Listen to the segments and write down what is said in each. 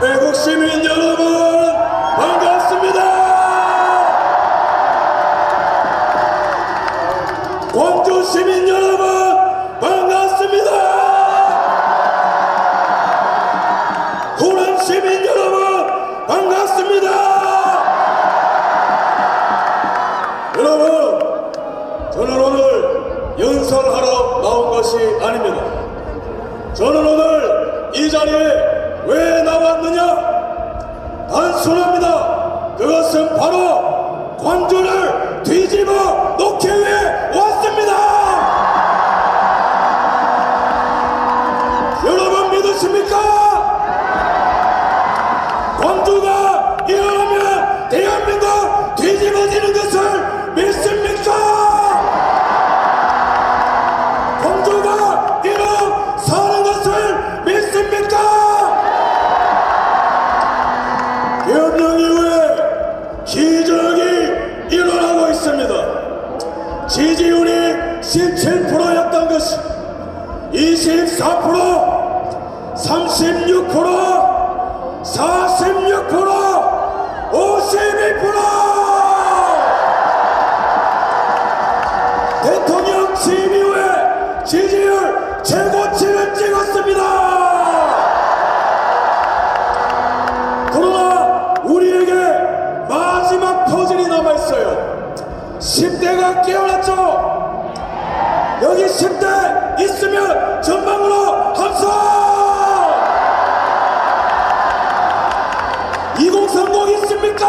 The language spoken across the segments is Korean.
애국 시민 여러분 반갑습니다. 광주 시민 여러분 반갑습니다. 호남 시민 여러분 반갑습니다. 여러분, 저는 오늘 연설하러 나온 것이 아닙니다. 저는 오늘 이 자리에 왜 나왔느냐? 단순합니다. 그것은 바로 광주를 뒤집어 놓기 위해 왔습니다. 여러분 믿으십니까? 광주가 일어나면 대한민국 뒤집어지는 것을 믿습니까? 광주가 일어서는 것을 믿습니까? 개헌령 이후에 기적이 일어나고 있습니다. 지지율이 17%였던 것이 24%, 36%, 46%, 52%! 대통령 취임 이후에 지지율 최고치를 찍었습니다. 그러나 우리에게 마지막 퍼즐이 남아있어요. 10대가 깨어났죠. 여기 10대 있으면 전방으로 함성! 2030 있습니까?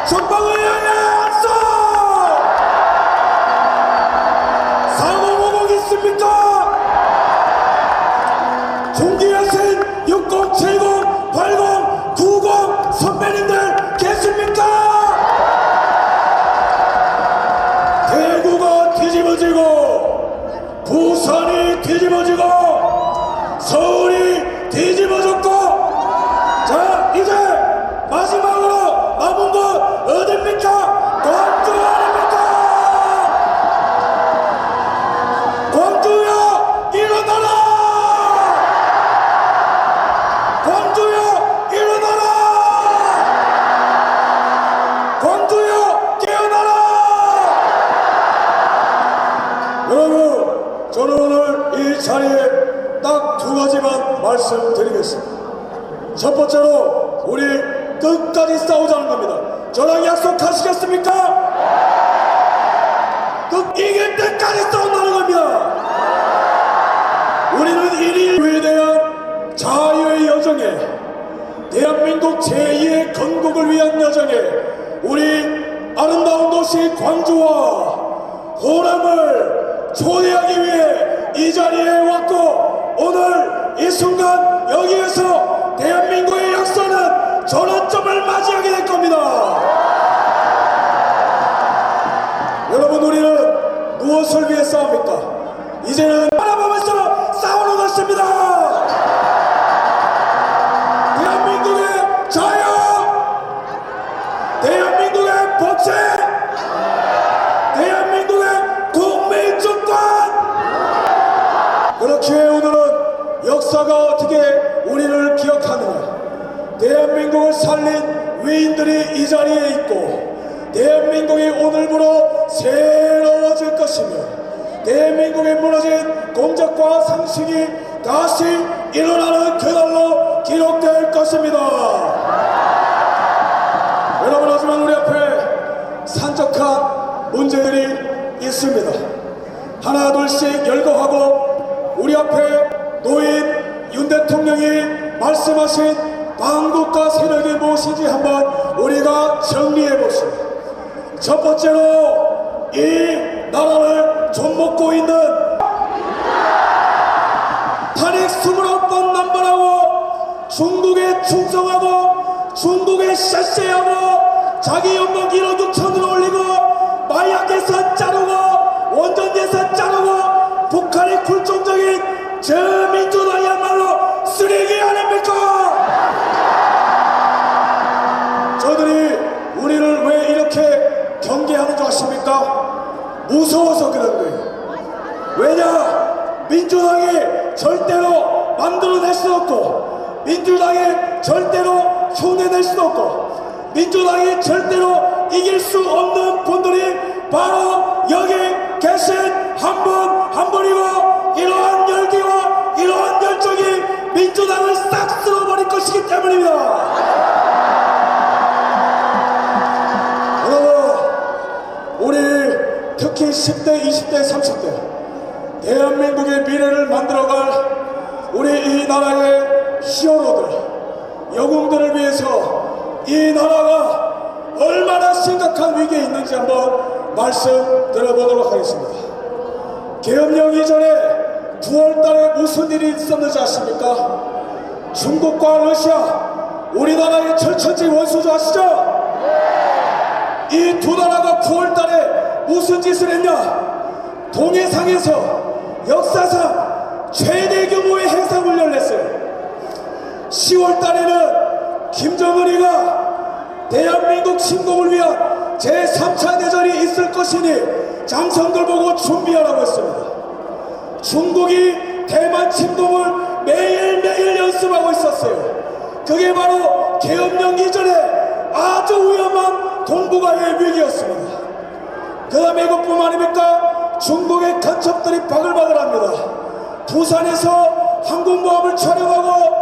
전방을 향해 함성! 4050 있습니까? 존귀하신 60, 70, 80, 90 선배님들 계십니까? 대구가 뒤집어지고 부산이 뒤집어지고 서울이 뒤집어졌고, 자 이제 마지막으로 남은 곳 어딥니까? 광주 아닙니까? 광주야 일어나라! 광주야 일어나라! 광주야 깨어나라! 여러분, 저는 오늘 이 자리에 딱 두 가지만 말씀드리겠습니다. 첫 번째로 우리 끝까지 싸우자는 겁니다. 저랑 약속하시겠습니까? 이길 때까지 싸운다는 겁니다. 우리는 1인류에 대한 자유의 여정에, 대한민국 제2의 건국을 위한 여정에 우리 아름다운 도시 광주와 호남을 초대하기 위해 이 자리에 왔고, 오늘 이 순간 여기에서 대한민국의 역사는 전환점을 맞이하게 될 겁니다. 여러분, 우리는 무엇을 위해 싸웁니까? 이제는 바라보면서 싸우는 것입니다. 대한민국의 자유, 대한민국의 법치, 대한민국의 국민주권. 그렇기에 오늘은 역사가 어떻게 우리를 기억하느냐, 대한민국을 살린 위인들이 이 자리에 있고, 대한민국이 오늘부로 새로워질 것이며, 대한민국에 무너진 공적과 상식이 다시 일어나는 그날로 기록될 것입니다. 여러분, 하지만 우리 앞에 산적한 문제들이 있습니다. 하나 둘씩 열거하고 우리 앞에 노인 윤 대통령이 말씀하신 반국가 세력이 무엇인지 한번 우리가 정리해 봅시다. 첫 번째로 이 나라를 좀먹고 있는 탄핵 29번 남발하고 중국에 충성하고 중국에 쎄쎄하고 자기 연봉 1억 6천을 올리고 마약 예산 자르고 원전 예산 자르고 북한의 굴종적인 저 민주당이야말로 쓰레기 아닙니까? 저들이 우리를 왜 이렇게 경계하는 줄 아십니까? 무서워서 그런 거예요. 왜냐? 민주당이 절대로 만들어낼 수 없고 민주당이 절대로 흉내낼 수도 없고 민주당이 절대로 이길 수 없는 분들이 바로 여기 계신 한 분 한 분이고 이러한 열기와 이러한 열정이 민주당을 싹 쓸어버릴 것이기 때문입니다. 여러분, 우리 특히 10대, 20대, 30대 대한민국의 미래를 만들어갈 우리 이 나라의 히어로들, 영웅들을 위해서 이 나라가 얼마나 심각한 위기에 있는지 한번 말씀드려보도록 하겠습니다. 계엄령 이전에 9월달에 무슨 일이 있었는지 아십니까? 중국과 러시아, 우리나라의 철천지 원수죠 아시죠? 이 두 나라가 9월달에 무슨 짓을 했냐? 동해상에서 역사상 최대 규모의 해상훈련을 했어요. 10월달에는 김정은이가 대한민국 침공을 위한 제3차 대전이 있을 것이니 장성들 보고 준비하라고 했습니다. 중국이 대만 침공을 매일매일 연습하고 있었어요. 그게 바로 계엄령 이전에 아주 위험한 동북아의 위기였습니다. 그 다음에 이것뿐만 아닙니까? 중국의 간첩들이 바글바글합니다. 부산에서 항공모함을 촬영하고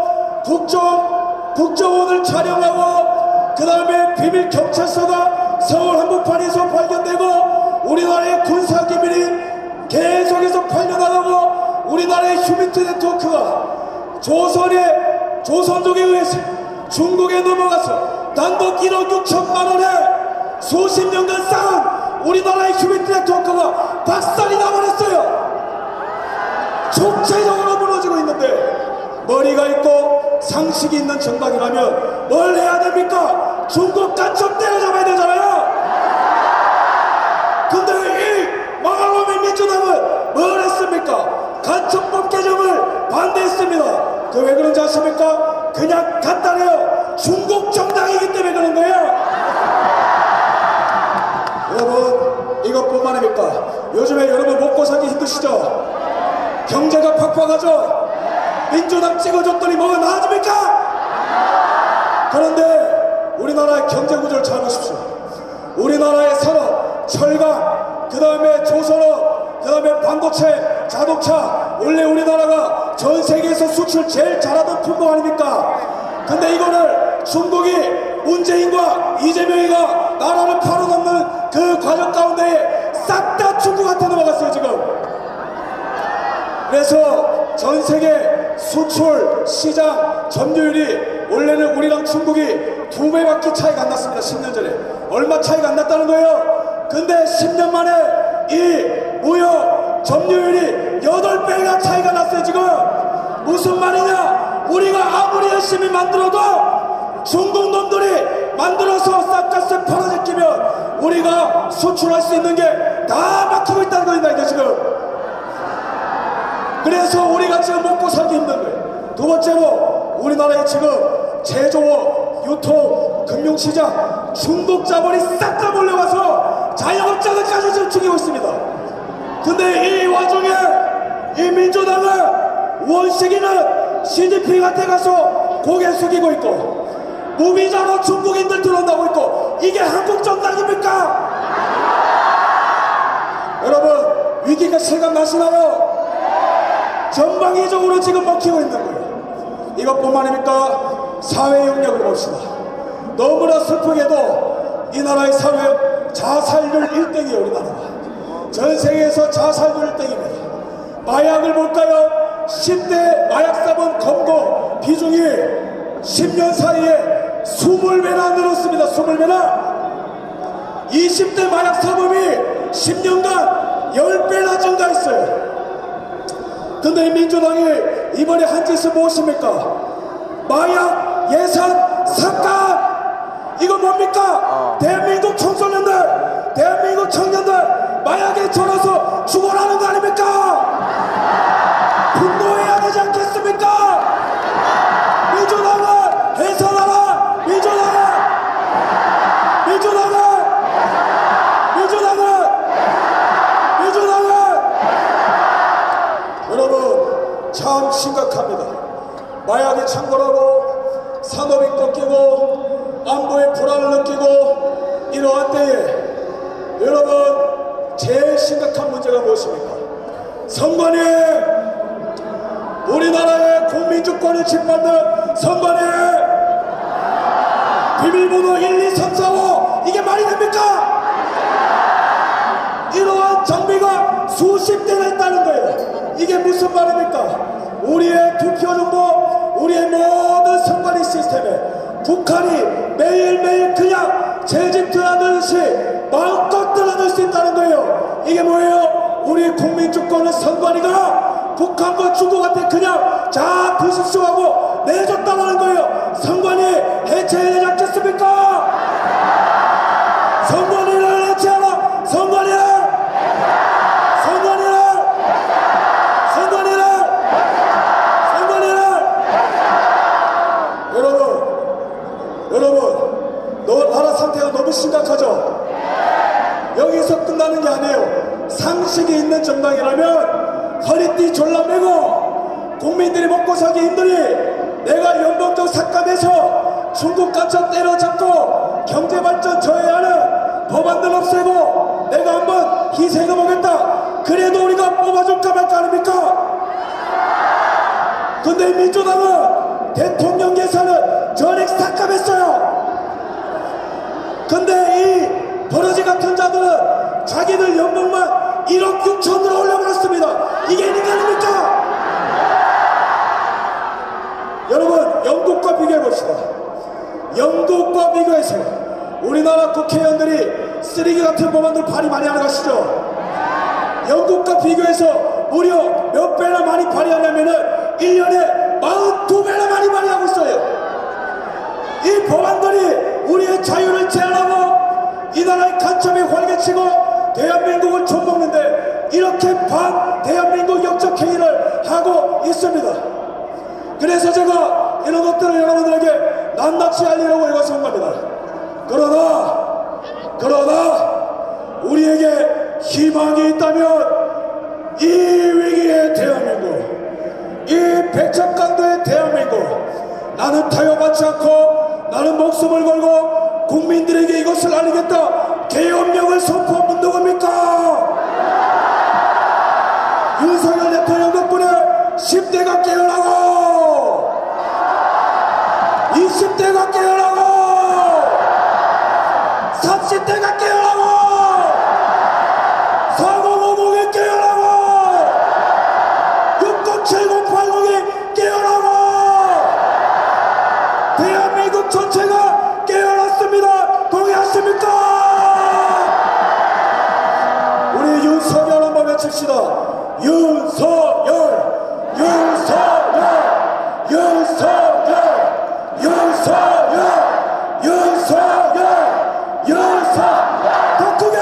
국정원을 촬영하고 그 다음에 비밀 경찰서가 서울 한복판에서 발견되고 우리나라의 군사기밀이 계속해서 팔려나가고 우리나라의 휴민트 네트워크가 조선족에 의해서 중국에 넘어가서 단독 1억 6천만 원에 수십 년간 쌓은 우리나라의 휴민트 네트워크가 박살이 나버렸어요. 총체적으로 무너지고 있는데 머리가 있고 상식이 있는 정당이라면 뭘 해야 됩니까? 중국 간첩 때려잡아야 되잖아요. 근데 이 망할놈의 민주당은 뭘 했습니까? 간첩법 개정을 반대했습니다. 그 왜 그런지 아십니까? 그냥 간단해요. 중국 정당이기 때문에 그런 거예요. 여러분, 이것뿐만 아닙니까? 요즘에 여러분 먹고 살기 힘드시죠? 경제가 팍팍하죠? 민주당 찍어줬더니 뭐가 나아집니까? 그런데 우리나라의 경제 구조를 잘 보십시오. 우리나라의 산업, 철강, 그 다음에 조선업, 그 다음에 반도체, 자동차, 원래 우리나라가 전 세계에서 수출 제일 잘하던 품목 아닙니까? 근데 이거를 중국이 문재인과 이재명이가 나라를 팔아넘는 그 과정 가운데에 싹 다 중국한테 넘어갔어요 지금. 그래서 전 세계 수출 시장 점유율이 원래는 우리랑 중국이 2배밖에 차이가 안 났습니다. 10년 전에. 얼마 차이가 안 났다는 거예요. 근데 10년 만에 이 무역 점유율이 8배가 차이가 났어요 지금. 무슨 말이냐? 우리가 아무리 열심히 만들어도 중국 놈들이 만들어서 싹가스 팔아제끼면 우리가 수출할 수 있는 게 다 막히고 있다는 겁니다 이게 지금. 그래서 우리가 지금 먹고 살기 힘든 거예요. 두 번째로 우리나라에 지금 제조업, 유통, 금융시장 중국 자본이 싹 다 몰려와서 자영업자들까지 지금 죽이고 있습니다. 근데 이 와중에 이 민주당은 원식이는 시진핑한테 가서 고개 숙이고 있고 무비자로 중국인들 들어온다고 있고 이게 한국 정당입니까? 여러분 위기가 실감나시나요? 전방위적으로 지금 먹히고 있는 거예요. 이것뿐만 아닙니까? 사회 영역을 봅시다. 너무나 슬프게도 이 나라의 사회 자살률 1등이에요. 우리나라가 전 세계에서 자살률 1등입니다. 마약을 볼까요? 10대 마약사범 검거 비중이 10년 사이에 20배나 늘었습니다. 20배나. 20대 마약사범이 10년간 10배나 증가했어요. 근데 민주당이 이번에 한 짓은 무엇입니까? 마약 예산 삭감! 이거 뭡니까? 대한민국 청소년들, 대한민국 청년들 마약에 절어서 죽어라는 거 아닙니까? 분노해야 되지 않겠습니까? 민주당은 해산하라! 민주당은 여러분 참 심각합니다. 마약이 창궐하고 산업이 꺾이고 안보의 불안을 느끼고 이러한 때에 여러분 제일 심각한 문제가 무엇입니까? 선관위, 우리나라의 국민주권을 짓밟는 선관위 비밀번호 1, 2, 3, 4, 5 이게 말이 됩니까? 이러한 장비가 수십 대나 있다는 거예요. 이게 무슨 말입니까? 우리의 투표 정보, 우리의 모든 선관위 시스템에 북한이 매일매일 그냥 제집 드나들듯이 마음껏 드나들 수 있다는 거예요. 이게 뭐예요? 우리 국민주권을 선관위가 북한과 중국한테 그냥 자 드십시오 하고 내줬다는 거예요. 선관위 해체해야 되지 않겠습니까? 선관위를 해체하라! 선관위를! 선관위를! 선관위를! 선관위를! 여러분 나라 상태가 너무 심각하죠? 여기서 끝나는 게 아니에요. 상식이 있는 정당이라면 허리띠 졸라매고 국민들이 먹고 살기 힘드니 내가 연봉적 삭감해서 중국 간첩 때려잡고 경제발전 저해야 하는 법안들 없애고 내가 한번 희생해보겠다. 그래도 우리가 뽑아줄까 말까 아닙니까? 근데 민주당은 대통령 예산을 전액 삭감했어요. 근데 이 버러지 같은 자들은 자기들 연봉만 1억 6천으로 올려버렸습니다. 이게 인간입니까? 여러분 영국과 비교해봅시다. 영국과 비교해서 우리나라 국회의원들이 쓰레기 같은 법안들 발의 많이 하는 것이죠. 영국과 비교해서 무려 몇 배나 많이 발의하냐면은 1년에 42배나 많이 발의하고 있어요. 이 법안들이 우리의 자유를 제한하고 이 나라의 간첩에 활개치고 대한민국을 좀먹는데 이렇게 반 대한민국 역적 행위를 하고 있습니다. 그래서 제가 이런 것들을 여러분들에게 낱낱이 알리려고 이것을 한 겁니다. 그러나 우리에게 희망이 있다면 이 위기의 대한민국, 이 백척간도의 대한민국, 나는 타협하지 않고 나는 목숨을 걸고 국민들에게 이것을 알리겠다. 계엄령을 선포한 누굽니까? 윤석열 대통령 덕분에 10대가 깨어나고 20대가 깨어나고 30대가 깨어나고 4050이 깨어나고 607080이 깨어나고 대한민국 전체가 깨어났습니다. 동의하십니까? 우리 윤석열 한번 외칩시다. 윤석열, 윤석열, 윤석열, 윤석열, 윤석열, 윤석열, 더 크게!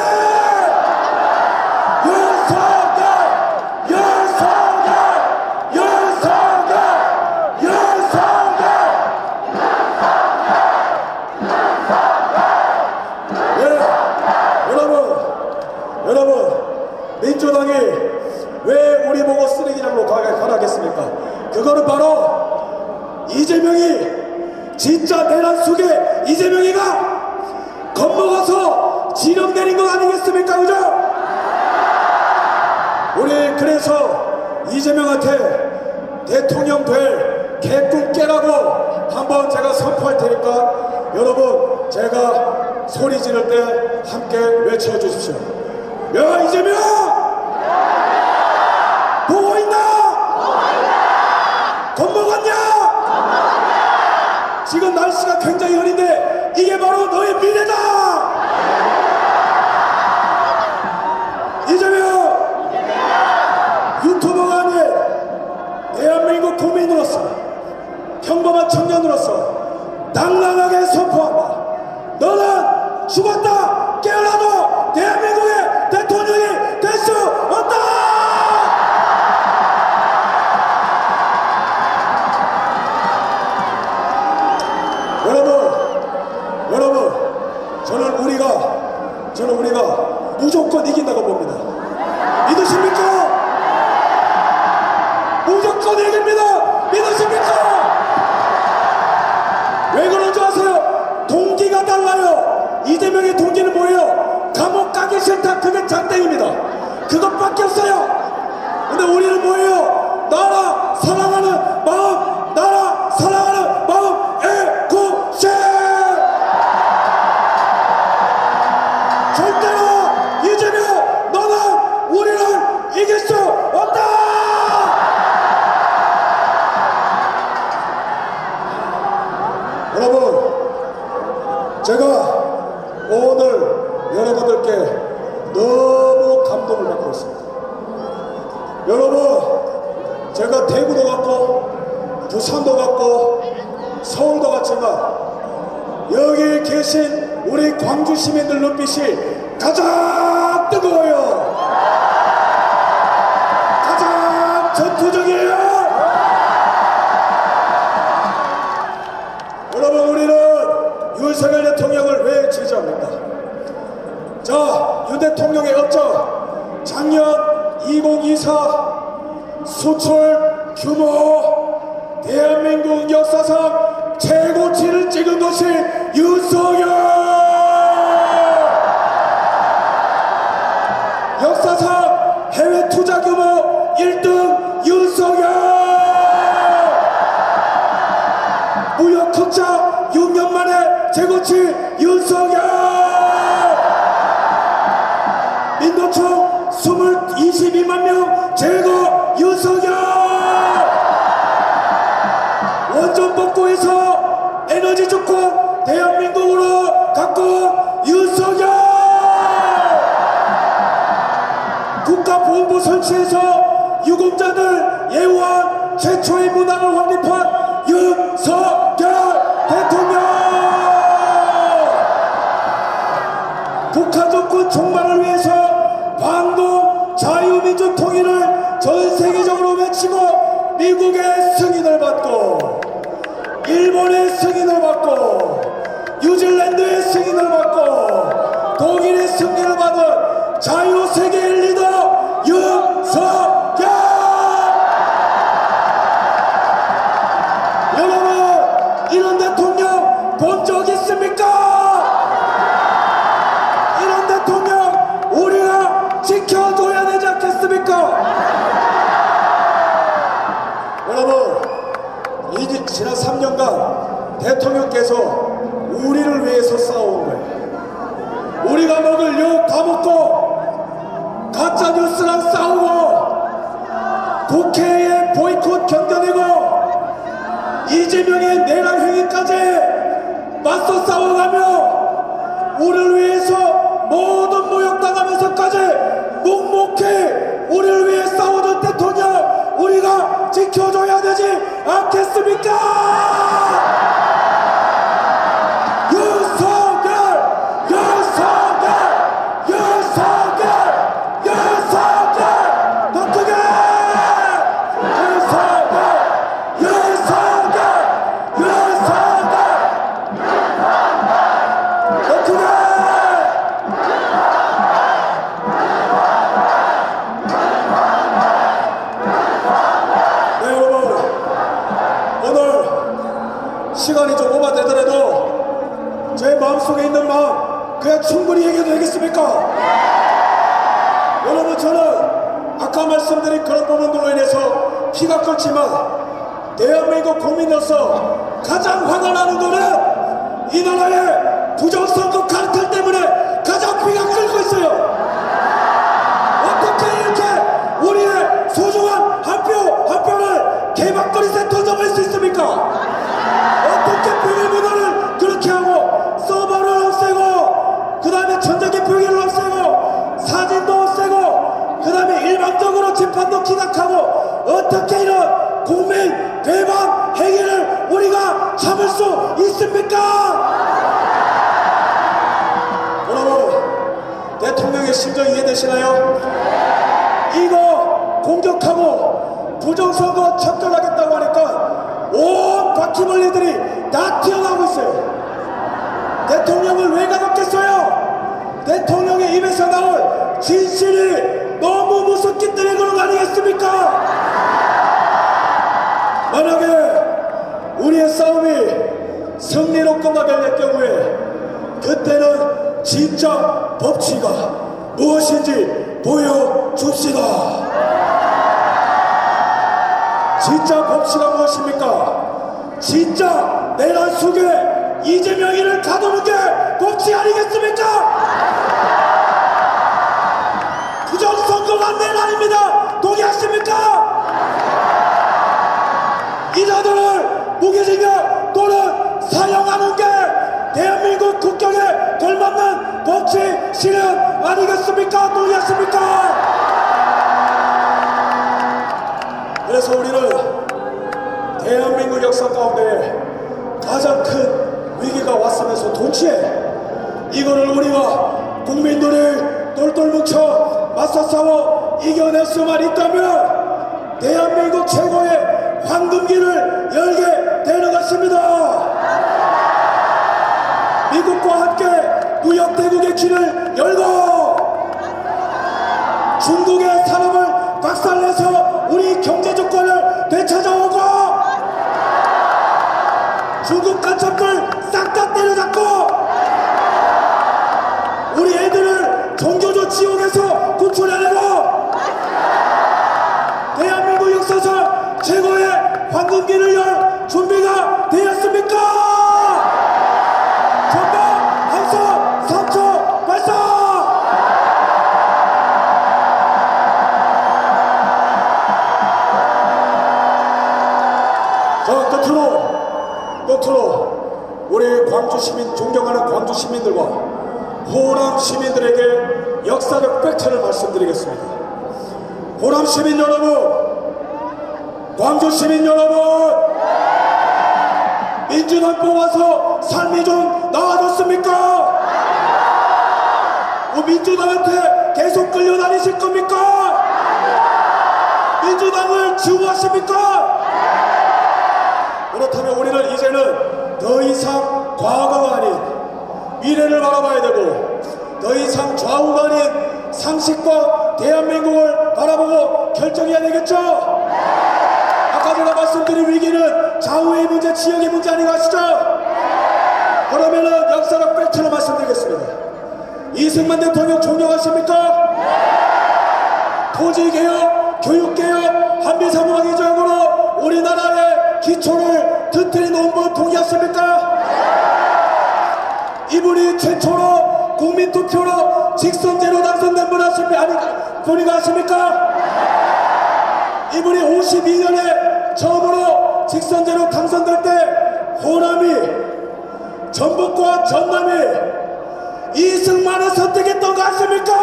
윤석열, 윤석열, 윤석열, 윤석열. 여러분, 민주당이 왜 우리 보고 쓰레기장으로 가라겠습니까? 그거는 바로 이재명이 진짜 내란 속에 이재명이가 겁먹어서 지령 내린 것 아니겠습니까? 그죠? 우리 그래서 이재명한테 대통령 될 개꿈 깨라고 한번 제가 선포할 테니까 여러분 제가 소리 지를 때 함께 외쳐주십시오. 야 이재명! 보고 있나? 겁먹었냐? 지금 날씨가 굉장히 흐린데 이게 바로 너의 미래다! 이재명! 유튜버가 아닌 대한민국 국민으로서 평범한 청년으로서 당당하게 선포한다. 너는 죽었다! 깨어나도 대한민국의 대통령이 될 수 없다! 여러분, 저는 우리가 무조건 이긴다고 봅니다. 믿으십니까? 무조건 이깁니다! 믿으십니까? 이재명의 동기는 뭐예요? 감옥 가기 싫다. 그게 장땡입니다. 그것밖에 없어요. 근데 우리는 뭐예요? 나라 사랑하는 마음, 나라 사랑하는 마음, 애국심! 절대로 이재명, 너는 우리를 이길 수 없다! 여러분, 제가 오늘 여러분들께 너무 감동을 받고 있습니다. 여러분, 제가 대구도 갔고 부산도 갔고 서울도 갔지만 여기 계신 우리 광주 시민들 눈빛이 가장 뜨거워요. 가장 전투적이에요. 여러분, 우리는 윤석열 대통령을 왜 지지합니까? 자, 윤 대통령의 업적, 작년 2024 수출 규모 대한민국 역사상 최고치를 찍은 것이 윤석열! 역사상 해외 투자 규모 1등 윤석열! 무역 흑자 6년 만에 최고치 윤석열! 민노총 22만 명 제거 윤석열! 원전 복구해서 에너지 주권 대한민국으로 갖고 윤석열! 국가보훈부 설치해서 유공자들 예우한 최초의 문항을 확립한 윤석열 대통령! 북한 정권 종말을 위해서 반공 자유민주 통일을 전 세계적으로 외치고 미국의 승인을 받고 일본의 승인을 받고 뉴질랜드의 승인을 받고 독일의 승인을 받은 자유세계의 리더 윤석열! 여러분, 이런 대통령 본 적 있습니까? 이런 대통령 우리가 지켜줘야 되지 않겠습니까? 여러분, 지난 3년간 대통령께서 우리를 위해서 싸워온 거예요. 우리가 먹을 욕 다 먹고 가짜뉴스랑 싸우고 국회에 보이콧 견뎌내고 이재명의 내란 행위까지 맞서 싸워가며 우리를 위해서 모든 모욕당하면서까지 묵묵히 우리를 위해 싸워준 대통령 우리가 지켜줘야 되지 않겠습니까? 윤석열! 윤석열! 윤석열! 윤석열! 더 크게! 윤석열! 윤석열! 윤석열! 더 크게! 네, 여러분, 오늘 시간이 좀 오버되더라도 제 마음속에 있는 마음 그냥 충분히 얘기해도 되겠습니까? 여러분, 저는 아까 말씀드린 그런 부분들로 인해서 피가 끓지만 대한민국 국민으로서 가장 화가 나는 거는 이 나라의 부정선거 카르텔 때문에 가장 피가 끓고 있어요. 어떻게 이렇게 우리의 소중한 한 표를 개박거리에 던져버릴 수 있습니까? 어떻게 비밀번호를 그렇게 하고 서버를 없애고 그 다음에 전자기 표기를 없애고 사진도 없애고 그 다음에 일방적으로 재판도 기각하고 어떻게 이런 국민 배반 행위를 우리가 참을 수 있습니까? 여러분, 대통령의 심정 이해되시나요? 이거 공격하고 부정선거 척결하겠다고 하니까 온 바퀴벌레들이 다 튀어나오고 있어요. 대통령을 왜 가뒀겠어요? 대통령의 입에서 나올 진실이 너무 무섭기 때문에 그런 거 아니겠습니까? 만약에 우리의 싸움이 승리로 끝나게 될 경우에 그때는 진짜 법치가 무엇인지 보여줍시다. 진짜 법치가 무엇입니까? 진짜 내란 속에 이재명이를 가두는 게 법치 아니겠습니까? 부정선거가 내란입니다. 동의하십니까? 이자들을 무기징역 또는 사형하는 게 대한민국 국격에 걸맞는 법치 실현 아니겠습니까? 동의하십니까? 그래서 우리는 대한민국 역사 가운데 가장 큰 위기가 왔으면서 동시에 이거를 우리가 국민들이 똘똘 뭉쳐 맞서 싸워 이겨낼 수만 있다면 대한민국 최고의 황금기를 열게 되는 것입니다. 미국과 함께 무역대국의 길을 열고 중국의 산업을 박살내서 우리 경제주권을 되찾아오고 중국 간첩들 싹 다 때려잡고 우리 애들을 종교조 지옥에서 구출해내고 대한민국 역사상 최고의 황금기를 열 준비가 되었습니까? 전방 함성 3초 발사! 자, 끝으로 우리 광주 시민, 존경하는 광주 시민들과 호남 시민들에게 역사적 팩트를 말씀드리겠습니다. 호남 시민 여러분, 광주 시민 여러분, 민주당 뽑아서 삶이 좀 나아졌습니까? 민주당한테 계속 끌려다니실 겁니까? 민주당을 증오하십니까? 그렇다면 우리는 이제는 더 이상 과거가 아닌 미래를 바라봐야 되고 더 이상 좌우가 아닌 상식과 대한민국을 바라보고 결정해야 되겠죠? 아까 제가 말씀드린 위기는 좌우의 문제, 지역의 문제 아니가시죠? 그러면은 역사적 팩트로 말씀드리겠습니다. 이승만 대통령 존경하십니까? 토지개혁, 교육개혁, 한미사무방위조약으로 우리나라의 기초를 튼튼히 놓은 분 동의하십니까? 이분이 최초로 국민투표로 직선제로 당선된 분 본인가 아십니까? 이분이 52년에 처음으로 직선제로 당선될 때 호남이 전북과 전남이 이승만을 선택했던 거 아십니까?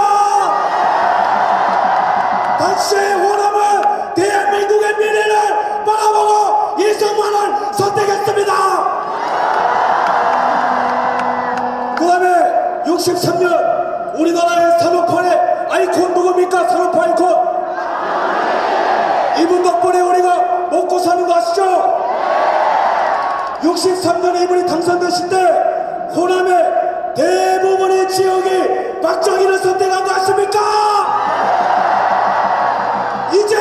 당시에 호남은 대한민국의 미래를 바라보고 이승만을 선택했습니다. 그 다음에 63년 우리나라의 산업화의 아이콘 누굽니까? 산업화 아이콘. 이분 덕분에 우리가 먹고 사는 거 아시죠? 63년에 이분이 당선되실 때 호남의 대부분의 지역이 박정희를 선택한 거 아십니까? 이제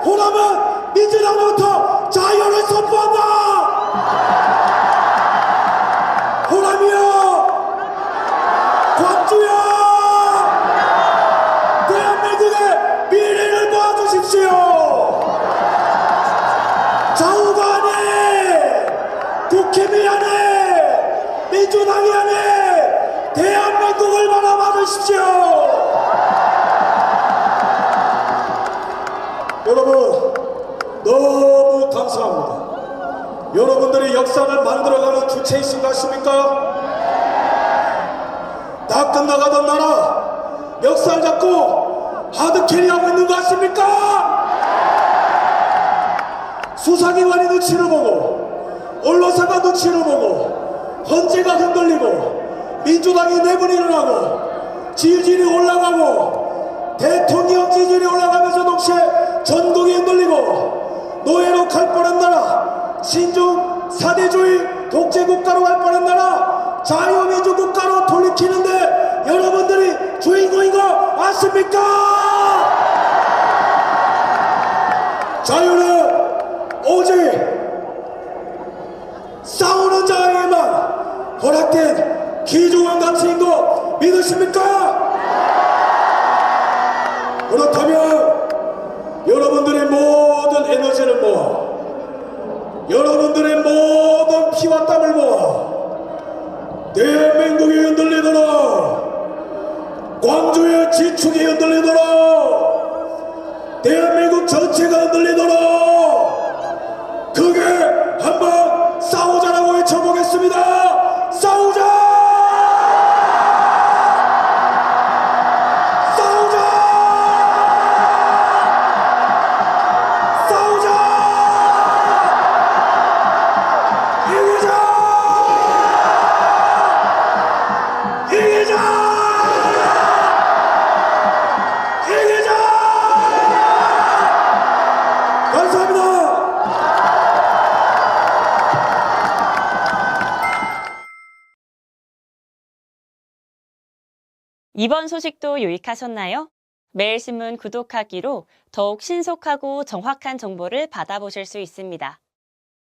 호남은 민주당으로부터 자유를 선포한다. 호남이여, 광주여, 대한민국의 미래를 모아주십시오. 좌우가 아닌, 국힘이 아닌, 민주당이 아닌 대한민국을 바라봐 주십시오. 여러분 너무 감사합니다. 여러분들이 역사를 만들어가는 주체이신 것 같습니까? 다 끝나가던 나라 역사를 잡고 하드캐리하고 있는 것 같습니까? 수사기관이 눈치를 보고 언론사가 눈치를 보고 헌재가 흔들리고 민주당이 내분이 일어나고 지지율이 올라가고 대통령 지지율이 올라가면서 동시에 전국이 흔들리고 노예로 갈 뻔한 나라, 신종 사대주의 독재국가로 갈 뻔한 나라 자유민주국가로 돌이키는데 여러분들이 주인공인 거 아십니까? 자유는 오직 싸우는 자에게만 허락된 귀중한 가치인 거 믿으십니까? 그렇다면 여러분들의 모든 에너지를 모아, 여러분들의 모든 피와 땀을 모아 대한민국이 흔들리도록, 광주의 지축이 흔들리도록, 대한민국 전체가 흔들리도록 크게 한번 싸우자라고 외쳐보겠습니다. 싸우자! 싸우자! 싸우자! 이기자! 이기자! 이기자! 감사합니다. 이번 소식도 유익하셨나요? 매일신문 구독하기로 더욱 신속하고 정확한 정보를 받아보실 수 있습니다.